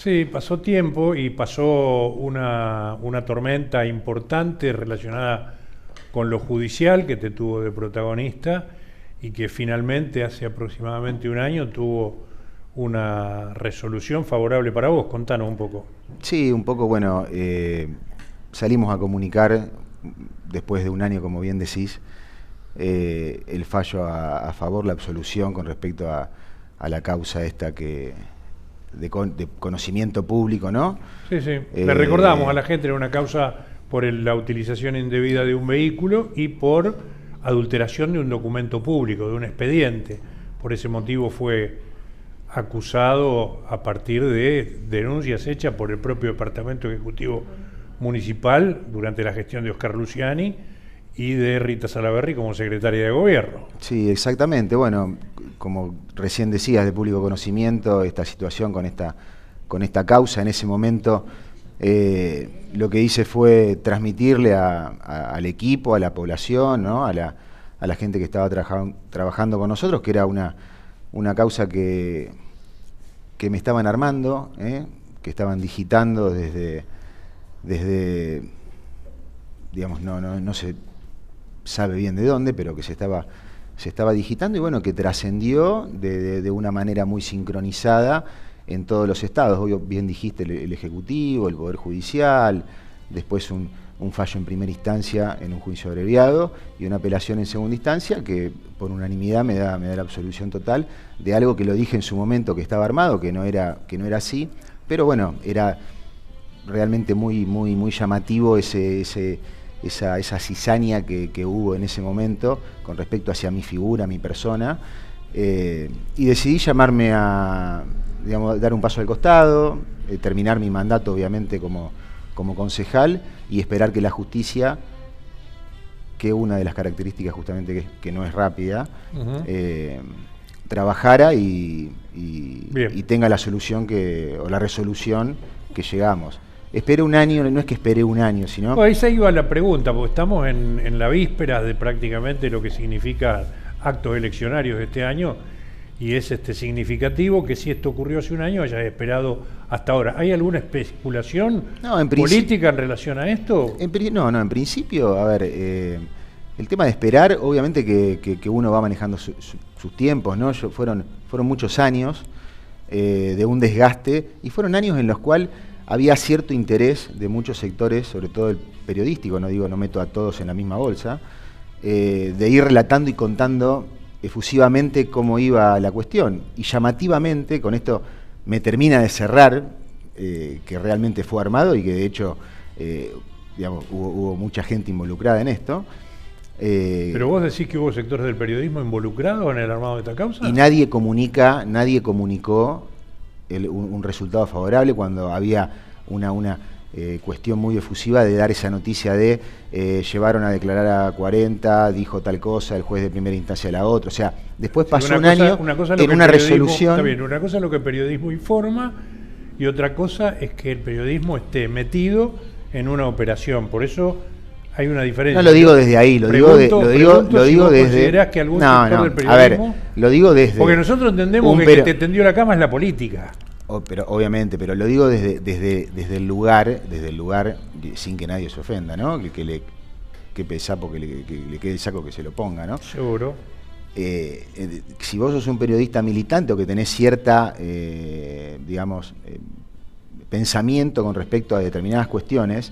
Sí, pasó tiempo y pasó una tormenta importante relacionada con lo judicial que te tuvo de protagonista y que finalmente hace aproximadamente un año tuvo una resolución favorable para vos. Contanos un poco. Sí, un poco, bueno, salimos a comunicar después de un año, como bien decís, el fallo a favor, la absolución con respecto a la causa esta de conocimiento público, ¿no? Sí, sí. Le recordamos a la gente, era una causa por la utilización indebida de un vehículo y por adulteración de un documento público, de un expediente. Por ese motivo fue acusado a partir de denuncias hechas por el propio Departamento Ejecutivo Municipal durante la gestión de Oscar Luciani y de Rita Salaverry como secretaria de Gobierno. Sí, exactamente. Bueno, como recién decías, de público conocimiento, esta situación con esta causa, en ese momento lo que hice fue transmitirle al equipo, a la población, ¿no? a la gente que estaba trabajando con nosotros, que era una causa que me estaban armando, que estaban digitando desde digamos, no se sabe bien de dónde, pero que se estaba digitando y bueno, que trascendió de una manera muy sincronizada en todos los estados. Obvio, bien dijiste, el Ejecutivo, el Poder Judicial, después un fallo en primera instancia en un juicio abreviado y una apelación en segunda instancia que por unanimidad me da la absolución total de algo que lo dije en su momento que estaba armado, que no era así, pero bueno, era realmente muy llamativo esa cizaña que hubo en ese momento con respecto hacia mi figura, mi persona, y decidí llamarme a, digamos, dar un paso al costado, terminar mi mandato obviamente como concejal y esperar que la justicia, que una de las características justamente que no es rápida, trabajara y tenga la solución o la resolución que llegamos. Esperé un año, no es que esperé un año, sino... Bueno, ahí se iba la pregunta, porque estamos en la víspera de prácticamente lo que significa actos eleccionarios de este año, y es significativo que si esto ocurrió hace un año hayas esperado hasta ahora. ¿Hay alguna especulación política en relación a esto? No, en principio, a ver, el tema de esperar, obviamente que uno va manejando sus tiempos, ¿no? Fueron muchos años de un desgaste, y fueron años en los cuales había cierto interés de muchos sectores, sobre todo el periodístico, no meto a todos en la misma bolsa, de ir relatando y contando efusivamente cómo iba la cuestión. Y llamativamente, con esto me termina de cerrar, que realmente fue armado y que de hecho digamos, hubo mucha gente involucrada en esto. ¿Pero vos decís que hubo sectores del periodismo involucrados en el armado de esta causa? Y nadie comunicó un resultado favorable cuando había una cuestión muy efusiva de dar esa noticia de llevaron a declarar a 40, dijo tal cosa, el juez de primera instancia la otra. O sea, después pasó un año en una resolución. Está bien, una cosa es lo que el periodismo informa y otra cosa es que el periodismo esté metido en una operación. Por eso hay una diferencia. No lo digo desde ahí, lo digo desde... ¿Considerás que algún sector del periodismo? A ver, lo digo desde... Porque nosotros entendemos que el que te tendió la cama es la política. Pero obviamente, pero lo digo desde el lugar, sin que nadie se ofenda, ¿no? Que sapo que le quede el saco que se lo ponga, ¿no? Seguro. Si vos sos un periodista militante o que tenés cierta, digamos, pensamiento con respecto a determinadas cuestiones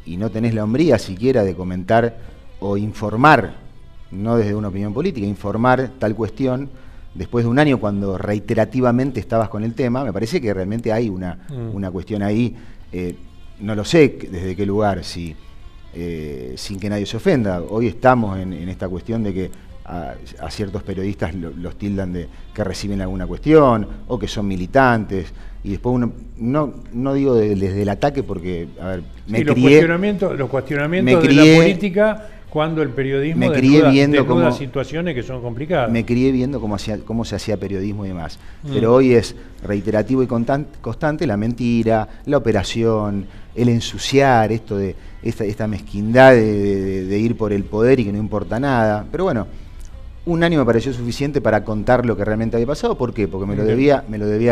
y no tenés la hombría siquiera de comentar o informar, no desde una opinión política, informar tal cuestión, después de un año cuando reiterativamente estabas con el tema, me parece que realmente hay una cuestión ahí, no lo sé desde qué lugar, sin que nadie se ofenda. Hoy estamos en esta cuestión de que a ciertos periodistas los tildan de que reciben alguna cuestión o que son militantes, y después uno, no digo desde el ataque porque, a ver, los cuestionamientos de la política cuando el periodismo desnuda situaciones que son complicadas. Me crié viendo cómo se hacía periodismo y demás. Pero hoy es reiterativo y constante la mentira, la operación, el ensuciar, esto de esta mezquindad de ir por el poder y que no importa nada. Pero bueno, Un año me pareció suficiente para contar lo que realmente había pasado. ¿Por qué? Porque me lo debía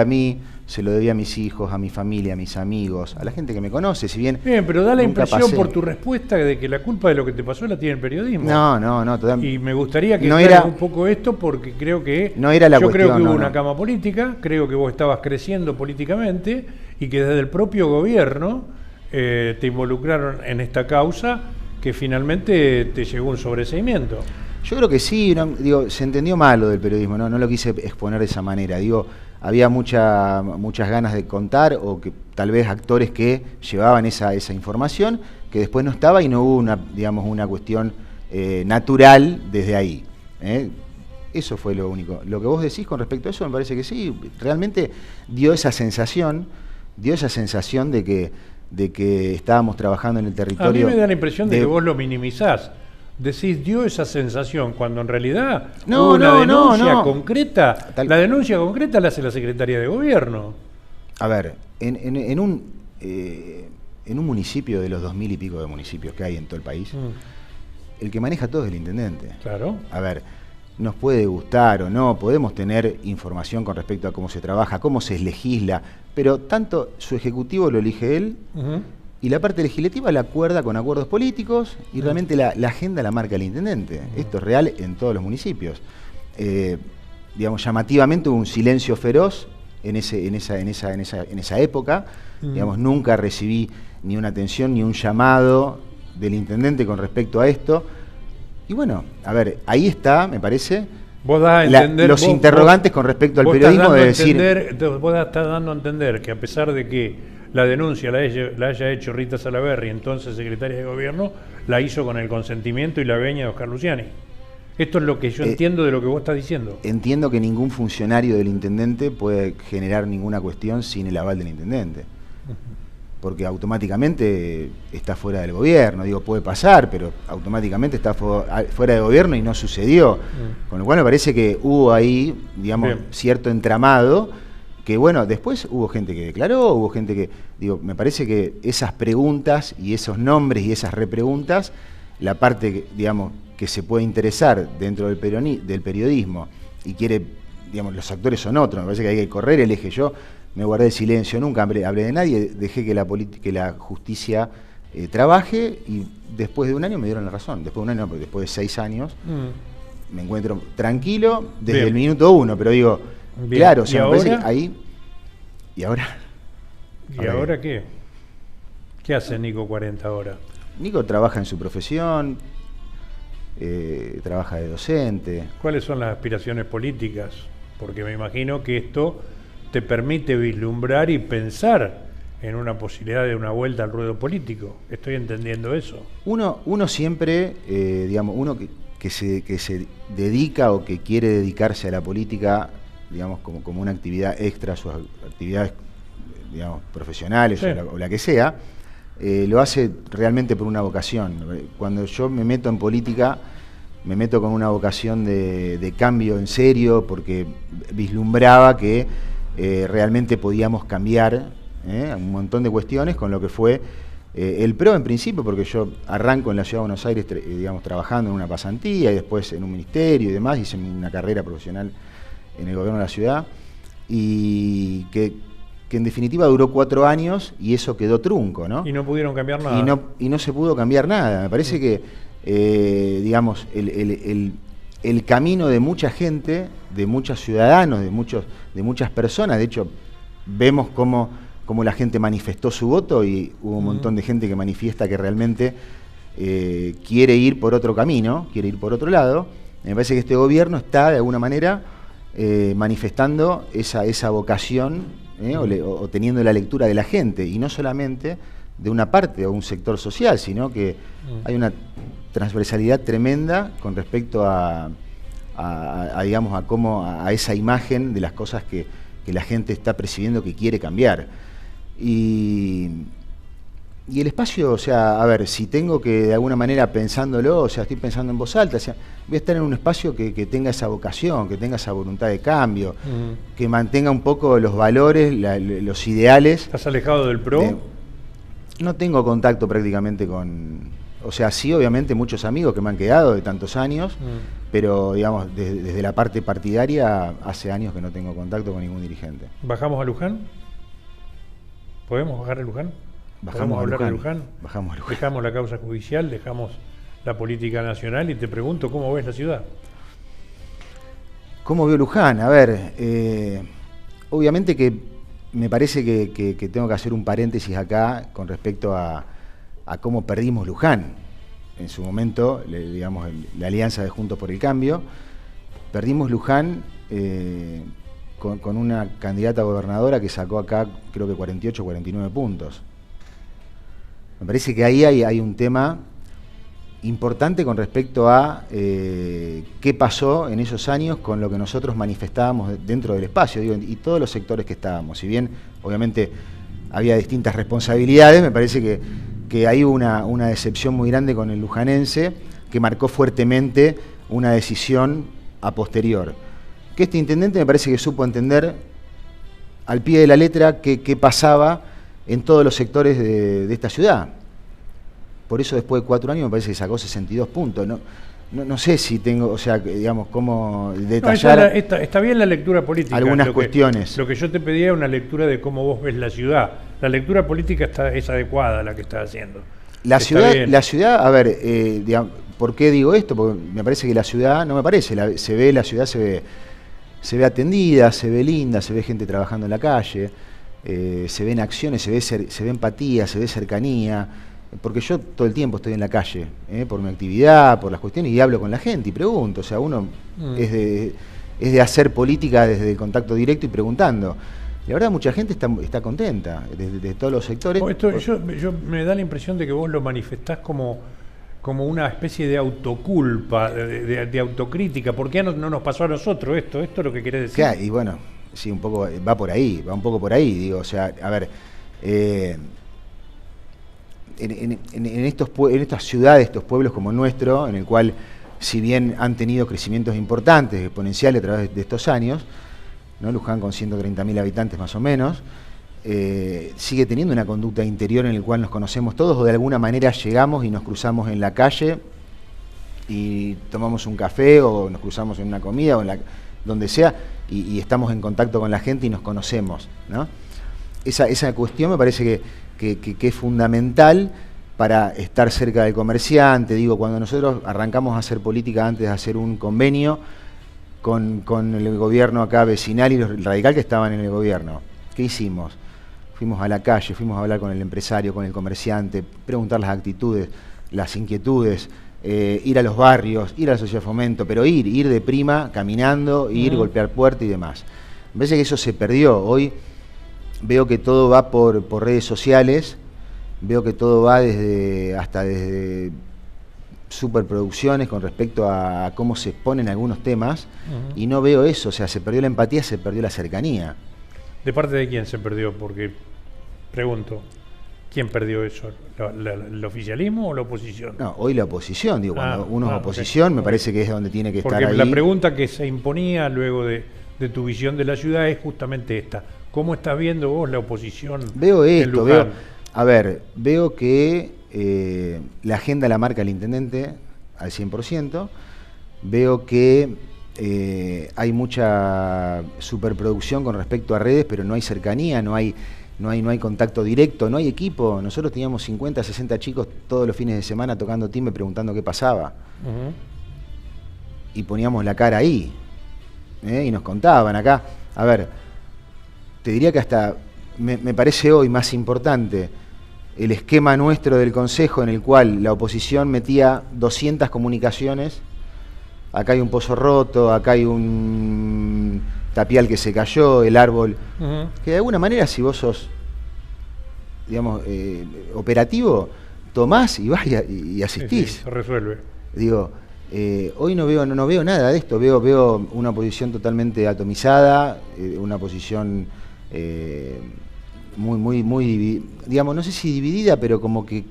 a mí, se lo debía a mis hijos, a mi familia, a mis amigos, a la gente que me conoce, si bien... Bien, pero da la nunca impresión pasé. por tu respuesta de que la culpa de lo que te pasó la tiene el periodismo. No, totalmente. Y me gustaría que No aclares era- un poco esto, porque creo que No era la yo creo que cuestión, hubo no, una no. cama política, creo que vos estabas creciendo políticamente y que desde el propio gobierno te involucraron en esta causa que finalmente te llegó un sobreseimiento. Yo creo que sí, digo, se entendió mal lo del periodismo, no lo quise exponer de esa manera. Digo, había muchas ganas de contar, o que tal vez actores que llevaban esa información, que después no estaba y no hubo una cuestión natural desde ahí. Eso fue lo único. Lo que vos decís con respecto a eso me parece que sí, realmente dio esa sensación de que estábamos trabajando en el territorio. A mí me da la impresión de que vos lo minimizás. Decís, dio esa sensación, cuando en realidad hubo una denuncia concreta. La denuncia concreta la hace la Secretaría de Gobierno. A ver, en un municipio de los 2000 y pico de municipios que hay en todo el país, el que maneja todo es el intendente. Claro. A ver, nos puede gustar o no, podemos tener información con respecto a cómo se trabaja, cómo se legisla, pero tanto su ejecutivo lo elige él, y la parte legislativa la acuerda con acuerdos políticos, y realmente la agenda la marca el intendente. Esto es real en todos los municipios. Llamativamente hubo un silencio feroz en esa época. Nunca recibí ni una atención ni un llamado del intendente con respecto a esto. Y bueno, a ver, ahí está, me parece, vos das a entender, los interrogantes con respecto al periodismo de decir... Vos estás dando a entender que a pesar de que la denuncia la haya hecho Rita Salaverry, entonces secretaria de Gobierno, la hizo con el consentimiento y la veña de Oscar Luciani. Esto es lo que yo entiendo de lo que vos estás diciendo. Entiendo que ningún funcionario del intendente puede generar ninguna cuestión sin el aval del intendente. Porque automáticamente está fuera del gobierno. Digo, puede pasar, pero automáticamente está fuera de gobierno y no sucedió. Con lo cual me parece que hubo ahí, cierto entramado, que bueno, después hubo gente que declaró, hubo gente que... me parece que esas preguntas y esos nombres y esas repreguntas, la parte, que se puede interesar dentro del periodismo y quiere, los actores son otros, me parece que hay que correr el eje. Yo me guardé el silencio, nunca hablé de nadie, dejé que la justicia trabaje, y después de un año me dieron la razón. Después de un año, porque después de 6 años me encuentro tranquilo desde el minuto 1, pero digo, claro, o sea, me parece que ahí... ¿Y ahora? ¿Y ahora qué? ¿Qué hace Nico 40 ahora? Nico trabaja en su profesión, trabaja de docente. ¿Cuáles son las aspiraciones políticas? Porque me imagino que esto te permite vislumbrar y pensar en una posibilidad de una vuelta al ruedo político. ¿Estoy entendiendo eso? Uno siempre, uno que se dedica o que quiere dedicarse a la política, como una actividad extra a sus actividades, profesionales, o la que sea, lo hace realmente por una vocación. Cuando yo me meto en política, me meto con una vocación de cambio en serio, porque vislumbraba que realmente podíamos cambiar un montón de cuestiones con lo que fue el PRO en principio, porque yo arranco en la Ciudad de Buenos Aires, trabajando en una pasantía y después en un ministerio y demás, hice una carrera profesional en el gobierno de la ciudad, y que en definitiva duró 4 años y eso quedó trunco, ¿no? Y no pudieron cambiar nada. Y no se pudo cambiar nada. Me parece que, el camino de mucha gente, de muchos ciudadanos, de muchas personas, de hecho, vemos cómo la gente manifestó su voto, y hubo un montón de gente que manifiesta que realmente quiere ir por otro camino, quiere ir por otro lado. Me parece que este gobierno está, de alguna manera, manifestando esa vocación, o teniendo la lectura de la gente, y no solamente de una parte o un sector social, sino que hay una transversalidad tremenda con respecto a esa imagen de las cosas que la gente está percibiendo que quiere cambiar. Y el espacio, o sea, a ver, si tengo que de alguna manera pensándolo, o sea, estoy pensando en voz alta, o sea, voy a estar en un espacio que tenga esa vocación, que tenga esa voluntad de cambio, que mantenga un poco los valores, los ideales. ¿Estás alejado del PRO? No tengo contacto prácticamente con... O sea, sí, obviamente muchos amigos que me han quedado de tantos años, pero digamos, desde la parte partidaria, hace años que no tengo contacto con ningún dirigente. ¿Bajamos a Luján? ¿Podemos bajar a Luján? Bajamos a hablar de Luján. Luján? Bajamos a Luján. Dejamos la causa judicial, dejamos la política nacional y te pregunto, ¿cómo ves la ciudad? ¿Cómo veo Luján? A ver, obviamente que me parece que tengo que hacer un paréntesis acá con respecto a cómo perdimos Luján. En su momento, digamos, la alianza de Juntos por el Cambio, perdimos Luján con una candidata a gobernadora que sacó acá, creo que 48 o 49 puntos. Me parece que ahí hay un tema importante con respecto a qué pasó en esos años con lo que nosotros manifestábamos dentro del espacio, digo, y todos los sectores que estábamos. Si bien, obviamente, había distintas responsabilidades, me parece que hay una decepción muy grande con el lujanense que marcó fuertemente una decisión a posterior. Que este intendente me parece que supo entender al pie de la letra qué pasaba en todos los sectores de esta ciudad. Por eso después de 4 años me parece que sacó 62 puntos. No sé si tengo, o sea, digamos, cómo detallar está bien la lectura política. Algunas cuestiones. Lo que yo te pedía es una lectura de cómo vos ves la ciudad. La lectura política es adecuada la que estás haciendo. La ciudad, a ver, digamos, ¿por qué digo esto? Porque me parece que la ciudad, no me parece, la ciudad se ve atendida, se ve linda, se ve gente trabajando en la calle, se ven acciones, se ve empatía, se ve cercanía. Porque yo todo el tiempo estoy en la calle, por mi actividad, por las cuestiones, y hablo con la gente y pregunto. O sea, uno es de hacer política desde el contacto directo y preguntando. La verdad, mucha gente está contenta, de todos los sectores. Yo me da la impresión de que vos lo manifestás como una especie de autoculpa, de autocrítica. ¿Por qué no nos pasó a nosotros esto? ¿Esto es lo que querés decir? Claro, y bueno, sí, un poco va un poco por ahí, digo. O sea, a ver... En estas ciudades, estos pueblos como el nuestro, en el cual, si bien han tenido crecimientos importantes, exponenciales a través de estos años, ¿no? Luján con 130.000 habitantes más o menos, sigue teniendo una conducta interior en el cual nos conocemos todos, o de alguna manera llegamos y nos cruzamos en la calle y tomamos un café, o nos cruzamos en una comida, o donde sea, y estamos en contacto con la gente y nos conocemos, ¿no? Esa cuestión me parece que es fundamental para estar cerca del comerciante. Digo, cuando nosotros arrancamos a hacer política antes de hacer un convenio con el gobierno acá vecinal y los radical que estaban en el gobierno, ¿qué hicimos? Fuimos a la calle, fuimos a hablar con el empresario, con el comerciante, preguntar las actitudes, las inquietudes, ir a los barrios, ir a la sociedad de fomento, pero ir de prima, caminando, golpear puertas y demás. Me parece que eso se perdió. Hoy veo que todo va por redes sociales, veo que todo va hasta desde superproducciones con respecto a cómo se exponen algunos temas, y no veo eso. O sea, se perdió la empatía, se perdió la cercanía. ¿De parte de quién se perdió? Porque, pregunto, ¿quién perdió eso? ¿El oficialismo o la oposición? No, hoy la oposición, digo, cuando uno es oposición, me parece que es donde tiene que estar ahí. Porque la pregunta que se imponía luego de tu visión de la ciudad es justamente esta. ¿Cómo estás viendo vos la oposición? Veo esto, veo que la agenda la marca el intendente al 100%, veo que hay mucha superproducción con respecto a redes, pero no hay cercanía, no hay contacto directo, no hay equipo. Nosotros teníamos 50, 60 chicos todos los fines de semana tocando timbre preguntando qué pasaba. Y poníamos la cara ahí, y nos contaban acá. A ver, te diría que hasta me parece hoy más importante el esquema nuestro del Consejo, en el cual la oposición metía 200 comunicaciones. Acá hay un pozo roto, acá hay un tapial que se cayó, el árbol. Que de alguna manera, si vos sos, digamos, operativo, tomás y vas y asistís. Sí, se resuelve. Digo, hoy no veo nada de esto. Veo una oposición totalmente atomizada, una oposición muy, digamos, no sé si dividida, pero como que,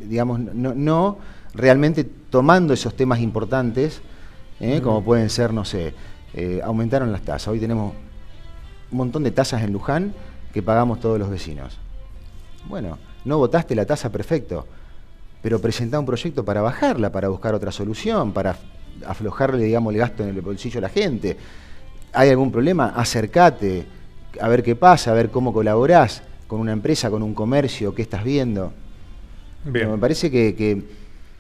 digamos, no realmente tomando esos temas importantes, como pueden ser, no sé, aumentaron las tasas. Hoy tenemos un montón de tasas en Luján que pagamos todos los vecinos. Bueno, no votaste la tasa, perfecto, pero presentá un proyecto para bajarla, para buscar otra solución, para aflojarle, digamos, el gasto en el bolsillo a la gente. ¿Hay algún problema? Acércate, a ver qué pasa, a ver cómo colaborás con una empresa, con un comercio, qué estás viendo. Bien. Pero me parece que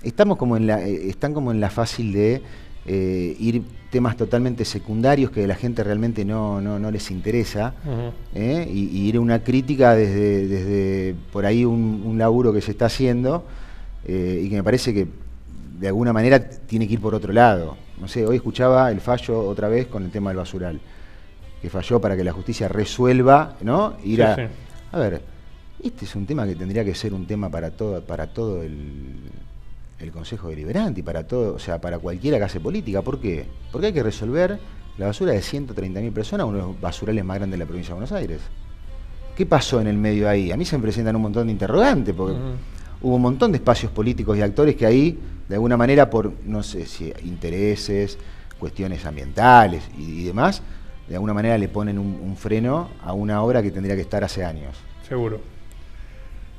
estamos como están como en la fácil de ir temas totalmente secundarios que a la gente realmente no les interesa, y ir a una crítica desde por ahí un laburo que se está haciendo, y que me parece que de alguna manera tiene que ir por otro lado. No sé, hoy escuchaba el fallo otra vez con el tema del basural, que falló para que la justicia resuelva, ¿no? Ir Sí. a ver, este es un tema que tendría que ser un tema para todo el Consejo Deliberante y para todo, o sea, para cualquiera que hace política. ¿Por qué? Porque hay que resolver la basura de 130.000 personas, uno de los basurales más grandes de la provincia de Buenos Aires. ¿Qué pasó en el medio ahí? A mí se me presentan un montón de interrogantes, porque hubo un montón de espacios políticos y actores que ahí, de alguna manera, por, no sé si intereses, cuestiones ambientales y demás, de alguna manera le ponen un freno a una obra que tendría que estar hace años. Seguro.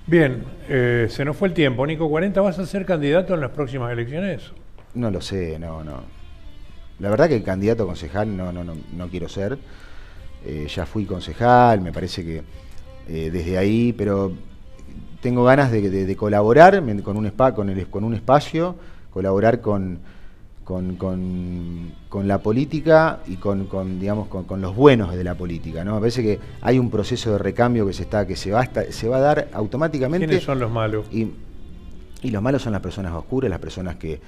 Bien, se nos fue el tiempo. Nico 40, ¿vas a ser candidato en las próximas elecciones? No lo sé, no. La verdad que candidato a concejal no quiero ser. Ya fui concejal, me parece que desde ahí, pero tengo ganas de colaborar con un espacio, colaborar con la política y con los buenos de la política, ¿no? Me parece que hay un proceso de recambio que se va a dar automáticamente. ¿Quiénes son los malos? Y los malos son las personas oscuras, las personas que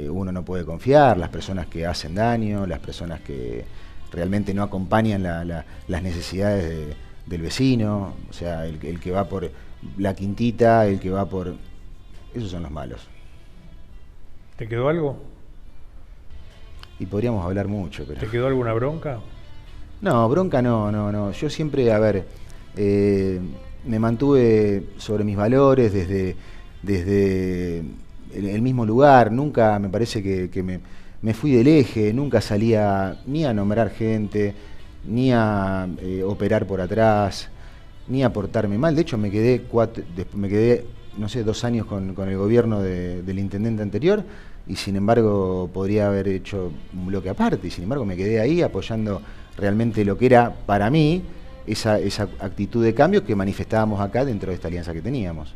uno no puede confiar, las personas que hacen daño, las personas que realmente no acompañan las necesidades del vecino, o sea, el que va por la quintita, el que va por... Esos son los malos. ¿Te quedó algo? Y podríamos hablar mucho, pero... ¿Te quedó alguna bronca? No, bronca no. Yo siempre, a ver, me mantuve sobre mis valores desde el mismo lugar. Nunca me parece que me fui del eje, nunca salía ni a nombrar gente, ni a operar por atrás, ni a portarme mal. De hecho, me quedé, no sé, 2 años con el gobierno del intendente anterior, y sin embargo podría haber hecho un bloque aparte, y sin embargo me quedé ahí apoyando realmente lo que era para mí esa actitud de cambio que manifestábamos acá dentro de esta alianza que teníamos.